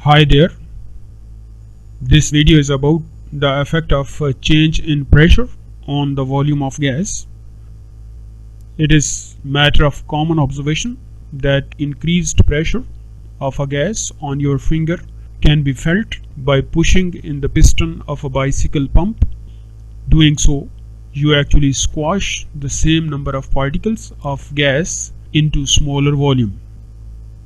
Hi there. This video is about the effect of change in pressure on the volume of gas. It is matter of common observation that increased pressure of a gas on your finger can be felt by pushing in the piston of a bicycle pump. Doing so, you actually squash the same number of particles of gas into smaller volume.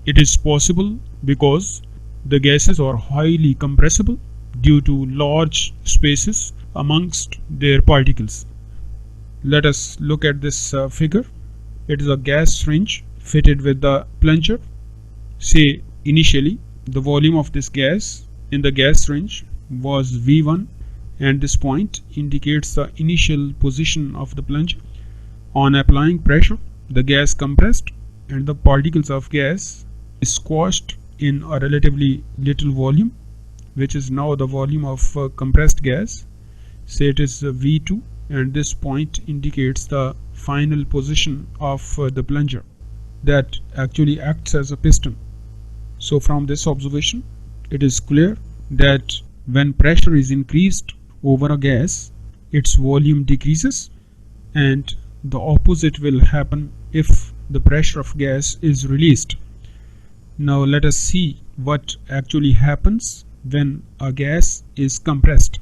It is possible because the gases are highly compressible due to large spaces amongst their particles. Let us look at this figure. It is a gas syringe fitted with the plunger. Say initially the volume of this gas in the gas syringe was V1, and this point indicates the initial position of the plunger. On applying pressure, the gas compressed and the particles of gas is squashed in a relatively little volume, which is now the volume of compressed gas. Say it is V2, and this point indicates the final position of the plunger that actually acts as a piston. So from this observation, it is clear that when pressure is increased over a gas, its volume decreases, and the opposite will happen if the pressure of gas is released. Now let us see what actually happens when a gas is compressed.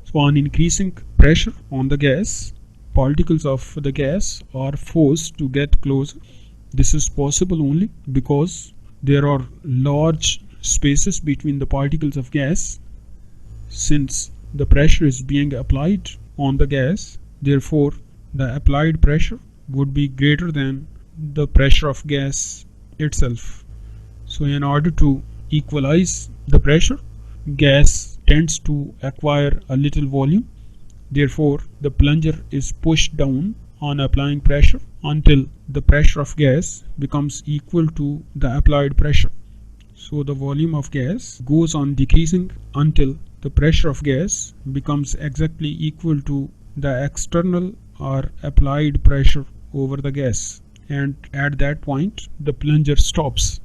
So on increasing pressure on the gas, particles of the gas are forced to get closer. This is possible only because there are large spaces between the particles of gas. Since the pressure is being applied on the gas, therefore the applied pressure would be greater than the pressure of gas itself. So in order to equalize the pressure, gas tends to acquire a little volume. Therefore, the plunger is pushed down on applying pressure until the pressure of gas becomes equal to the applied pressure. So the volume of gas goes on decreasing until the pressure of gas becomes exactly equal to the external or applied pressure over the gas. And at that point, the plunger stops.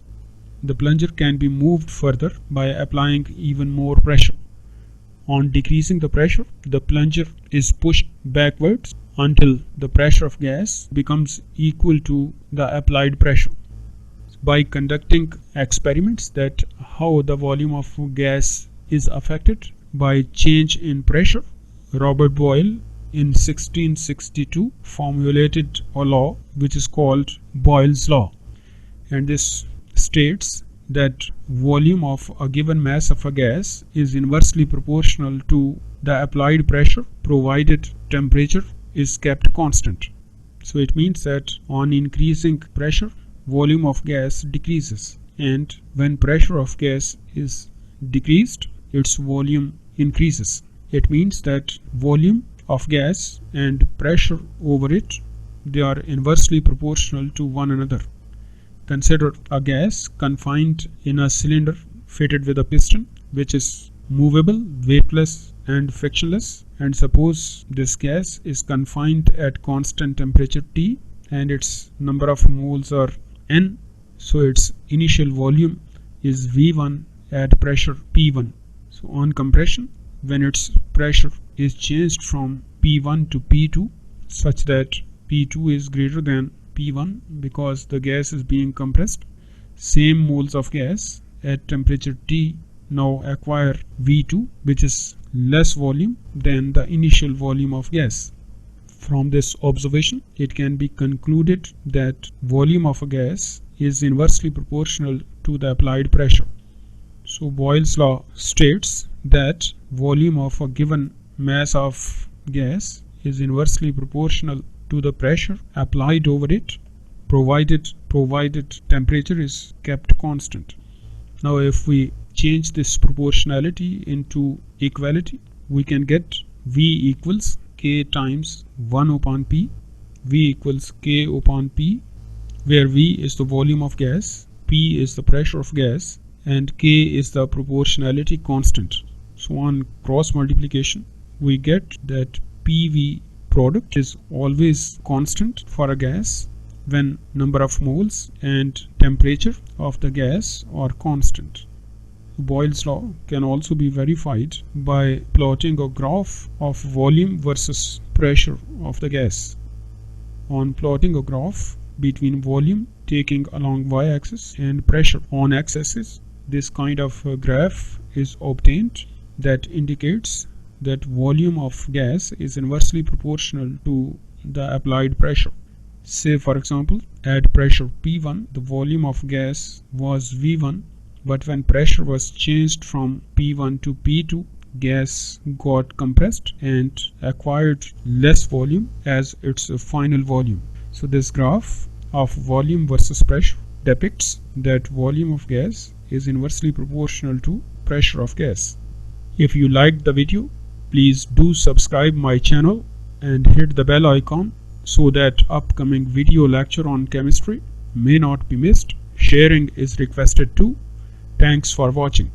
The plunger can be moved further by applying even more pressure. On decreasing the pressure, the plunger is pushed backwards until the pressure of gas becomes equal to the applied pressure. By conducting experiments that how the volume of gas is affected by change in pressure, Robert Boyle in 1662 formulated a law which is called Boyle's law, and this states that volume of a given mass of a gas is inversely proportional to the applied pressure provided temperature is kept constant. So it means that on increasing pressure, volume of gas decreases, and when pressure of gas is decreased, its volume increases. It means that volume of gas and pressure over it, they are inversely proportional to one another. Consider a gas confined in a cylinder fitted with a piston which is movable, weightless and frictionless, and suppose this gas is confined at constant temperature T and its number of moles are N, so its initial volume is V1 at pressure P1. So on compression, when its pressure is changed from P1 to P2 such that P2 is greater than P1 because the gas is being compressed, same moles of gas at temperature T now acquire V2, which is less volume than the initial volume of gas. From this observation, it can be concluded that volume of a gas is inversely proportional to the applied pressure. So Boyle's law states that volume of a given mass of gas is inversely proportional to the pressure applied over it, provided temperature is kept constant. Now if we change this proportionality into equality, we can get V equals K times 1 upon P, V equals K upon P, where V is the volume of gas, P is the pressure of gas, and K is the proportionality constant. So on cross multiplication, we get that PV product is always constant for a gas when number of moles and temperature of the gas are constant. Boyle's law can also be verified by plotting a graph of volume versus pressure of the gas. On plotting a graph between volume taking along y-axis and pressure on x-axis, this kind of graph is obtained that indicates that volume of gas is inversely proportional to the applied pressure. Say for example, at pressure P1 the volume of gas was V1, but when pressure was changed from P1 to P2, gas got compressed and acquired less volume as its final volume. So this graph of volume versus pressure depicts that volume of gas is inversely proportional to pressure of gas. If you liked the video, please do subscribe my channel and hit the bell icon so that upcoming video lecture on chemistry may not be missed. Sharing is requested too. Thanks for watching.